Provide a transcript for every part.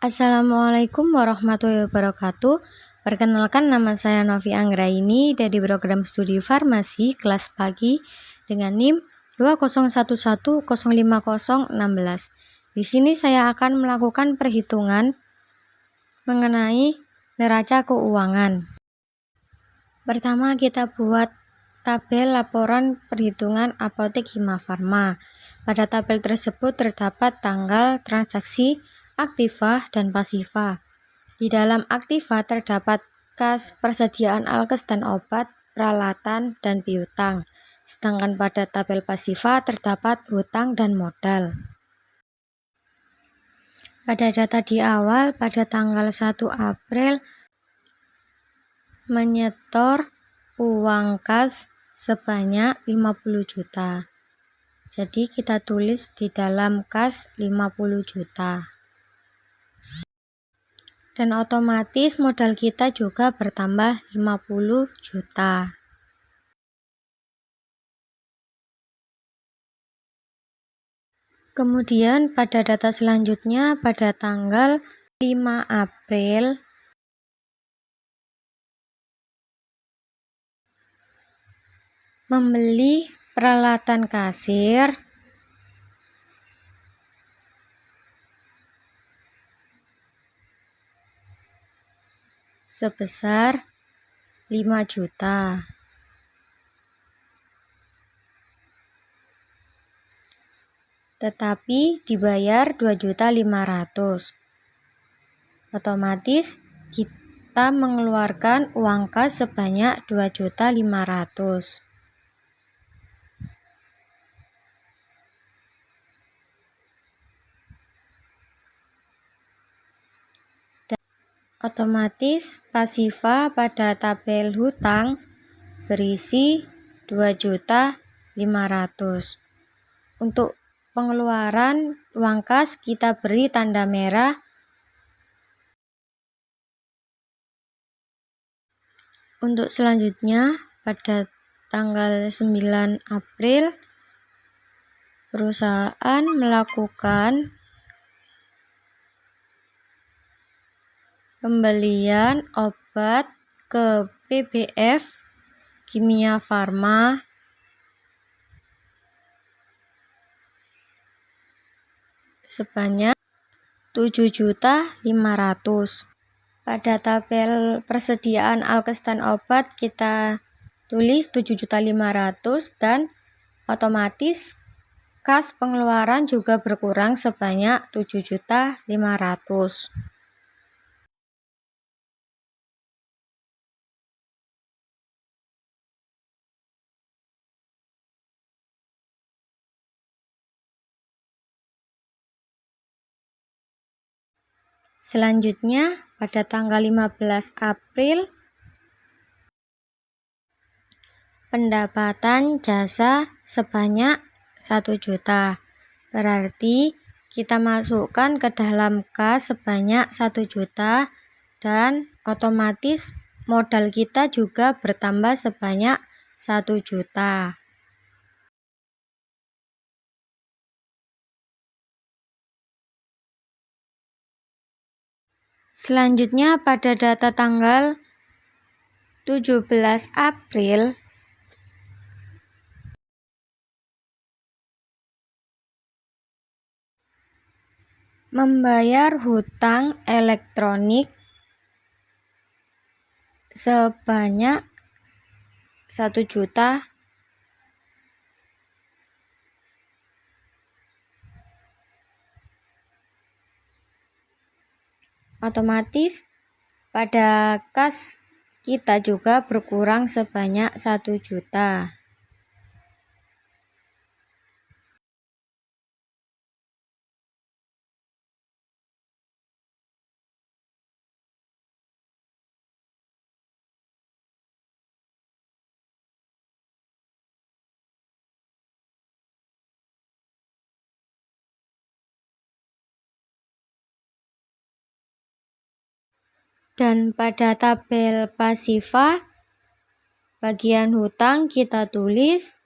Assalamualaikum warahmatullahi wabarakatuh. Perkenalkan, nama saya Novi Anggraini dari program studi farmasi kelas pagi dengan NIM 201105016. Di sini saya akan melakukan perhitungan mengenai neraca keuangan. Pertama, kita buat tabel laporan perhitungan apotek Hima Farma. Pada tabel tersebut terdapat tanggal transaksi aktiva dan pasiva. Di dalam aktiva terdapat kas persediaan alkes dan obat, peralatan, dan piutang. Sedangkan pada tabel pasiva terdapat hutang dan modal. Pada data di awal, pada tanggal 1 April menyetor uang kas sebanyak 50 juta. Jadi kita tulis di dalam kas 50 juta. Dan otomatis modal kita juga bertambah 50 juta. Kemudian pada data selanjutnya pada tanggal 5 April membeli peralatan kasir sebesar 5 juta. Tetapi dibayar 2.500.000. Otomatis kita mengeluarkan uang kas sebanyak 2.500.000. Otomatis pasiva pada tabel hutang berisi 2.500.000. Untuk pengeluaran uang kas kita beri tanda merah. Untuk selanjutnya pada tanggal 9 April perusahaan melakukan pembelian obat ke PBF Kimia Farma sebanyak 7.500.000. Pada tabel persediaan alkes dan obat kita tulis 7.500.000 dan otomatis kas pengeluaran juga berkurang sebanyak 7.500.000. Selanjutnya pada tanggal 15 April pendapatan jasa sebanyak 1 juta. Berarti kita masukkan ke dalam kas sebanyak 1 juta dan otomatis modal kita juga bertambah sebanyak 1 juta. Selanjutnya pada data tanggal 17 April membayar hutang elektronik sebanyak 1 juta. Otomatis pada kas kita juga berkurang sebanyak 1 juta. Dan pada tabel pasiva bagian hutang kita tulis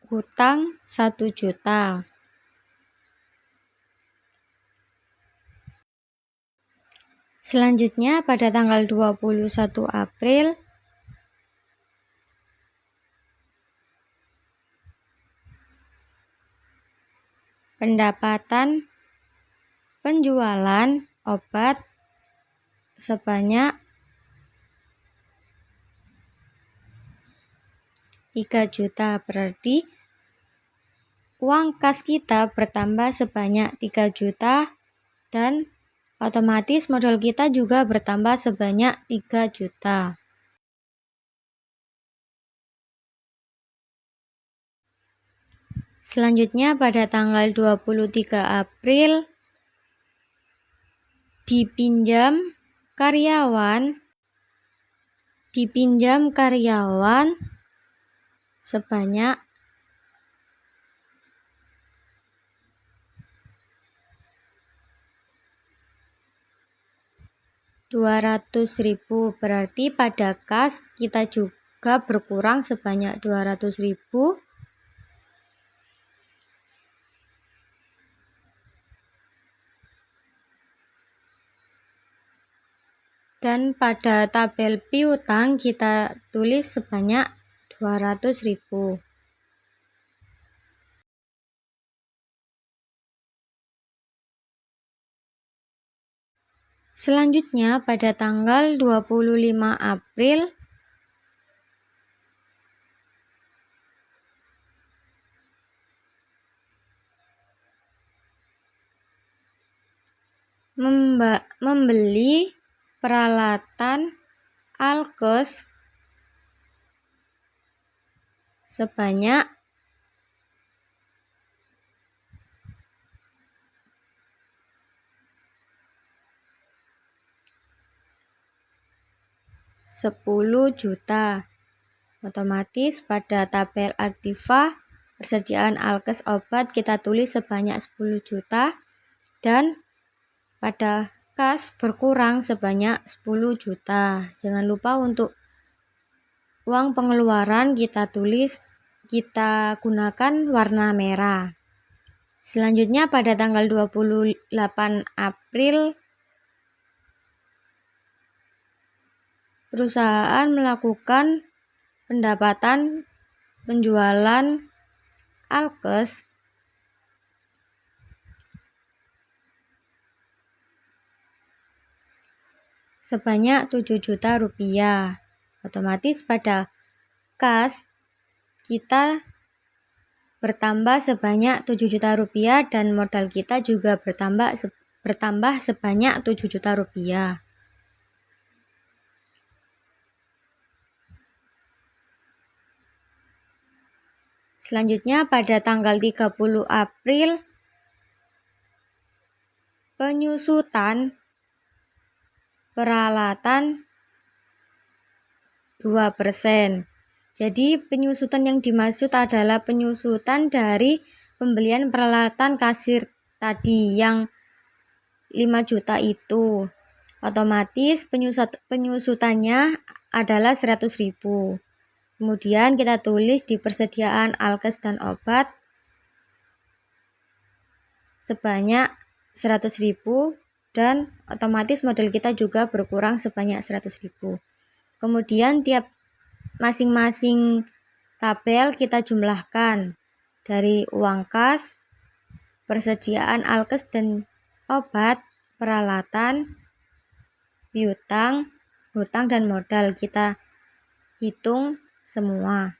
hutang 1 juta. Selanjutnya pada tanggal 21 April pendapatan penjualan obat sebanyak 3 juta, berarti uang kas kita bertambah sebanyak 3 juta dan otomatis modal kita juga bertambah sebanyak 3 juta. Selanjutnya pada tanggal 23 April dipinjam karyawan sebanyak 200.000, berarti pada kas kita juga berkurang sebanyak 200.000. Dan pada tabel piutang kita tulis sebanyak 200.000. Selanjutnya pada tanggal 25 April membeli peralatan alkes sebanyak 10 juta. Otomatis pada tabel aktiva persediaan alkes obat kita tulis sebanyak 10 juta dan pada kas berkurang sebanyak 10 juta. Jangan lupa untuk uang pengeluaran kita gunakan warna merah. Selanjutnya pada tanggal 28 April perusahaan melakukan pendapatan penjualan alkes sebanyak 7 juta rupiah. Otomatis pada kas kita bertambah sebanyak 7 juta rupiah dan modal kita juga bertambah sebanyak 7 juta rupiah. Selanjutnya pada tanggal 30 April penyusutan peralatan 2%. Jadi penyusutan yang dimaksud adalah penyusutan dari pembelian peralatan kasir tadi yang 5 juta itu. Otomatis penyusutannya adalah 100.000. Kemudian kita tulis di persediaan alkes dan obat sebanyak 100.000 dan otomatis modal kita juga berkurang sebanyak 100.000. Kemudian tiap masing-masing tabel kita jumlahkan dari uang kas, persediaan alkes dan obat, peralatan, piutang, hutang dan modal, kita hitung semua.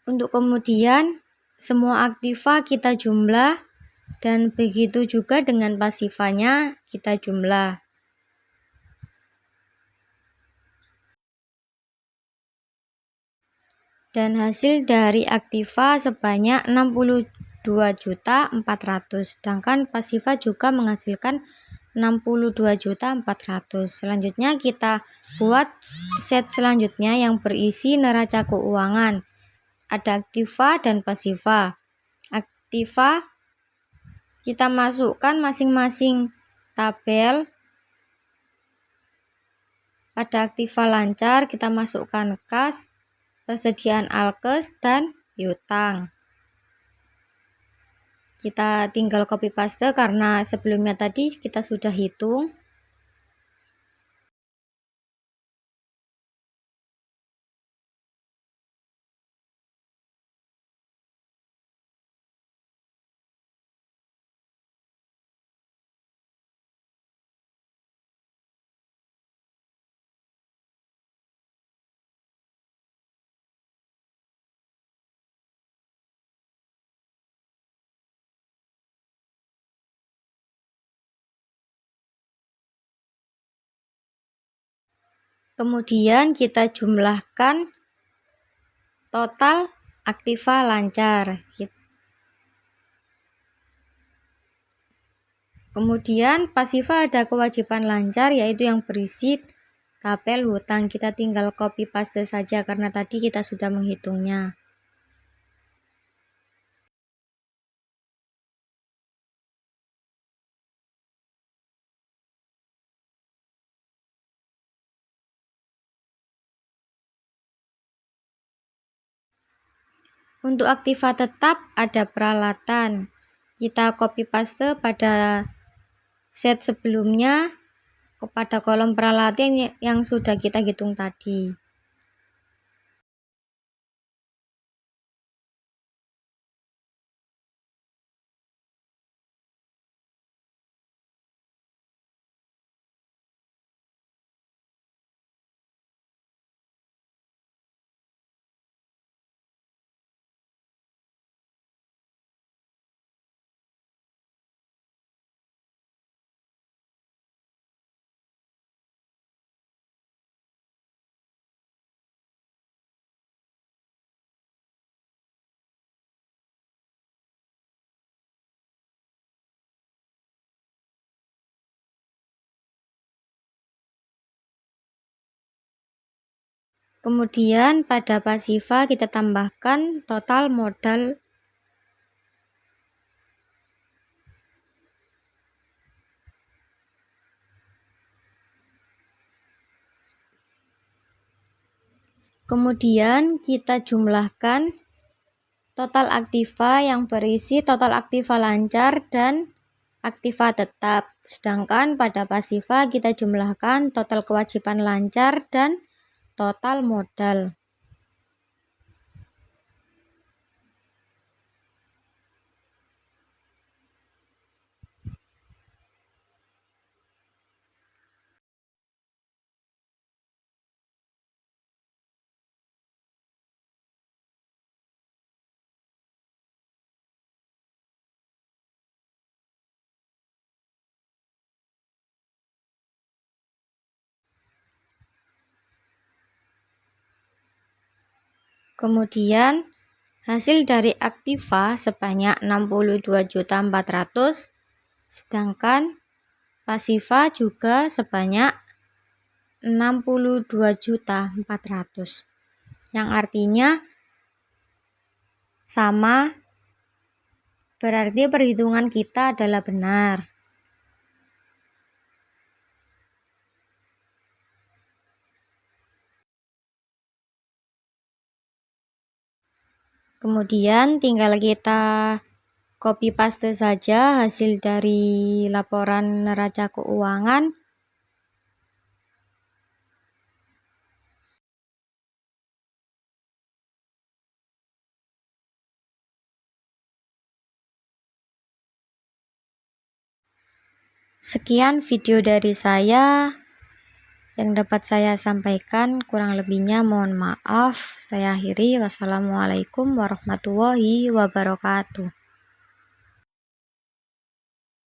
Untuk kemudian semua aktiva kita jumlah dan begitu juga dengan pasivanya kita jumlah. Dan hasil dari aktiva sebanyak 60 62.400.000. Sedangkan pasifa juga menghasilkan 62.400.000. Selanjutnya kita buat set selanjutnya yang berisi neraca keuangan. Ada aktiva dan pasifa. Aktiva kita masukkan masing-masing tabel. Pada aktiva lancar kita masukkan kas, persediaan alkes, dan piutang. Kita tinggal copy paste karena sebelumnya tadi kita sudah hitung. Kemudian kita jumlahkan total aktiva lancar. Kemudian pasifa ada kewajiban lancar yaitu yang berisi tabel hutang. Kita tinggal copy paste saja karena tadi kita sudah menghitungnya. Untuk aktiva tetap ada peralatan. Kita copy paste pada set sebelumnya kepada kolom peralatan yang sudah kita hitung tadi. Kemudian pada pasifa kita tambahkan total modal. Kemudian kita jumlahkan total aktiva yang berisi total aktiva lancar dan aktiva tetap. Sedangkan pada pasifa kita jumlahkan total kewajiban lancar dan total modal. Kemudian hasil dari aktiva sebanyak 62.400.000, sedangkan pasifa juga sebanyak 62.400.000, yang artinya sama, berarti perhitungan kita adalah benar. Kemudian tinggal kita copy paste saja hasil dari laporan neraca keuangan. Sekian video dari saya yang dapat saya sampaikan, kurang lebihnya mohon maaf. Saya akhiri. Wassalamualaikum warahmatullahi wabarakatuh.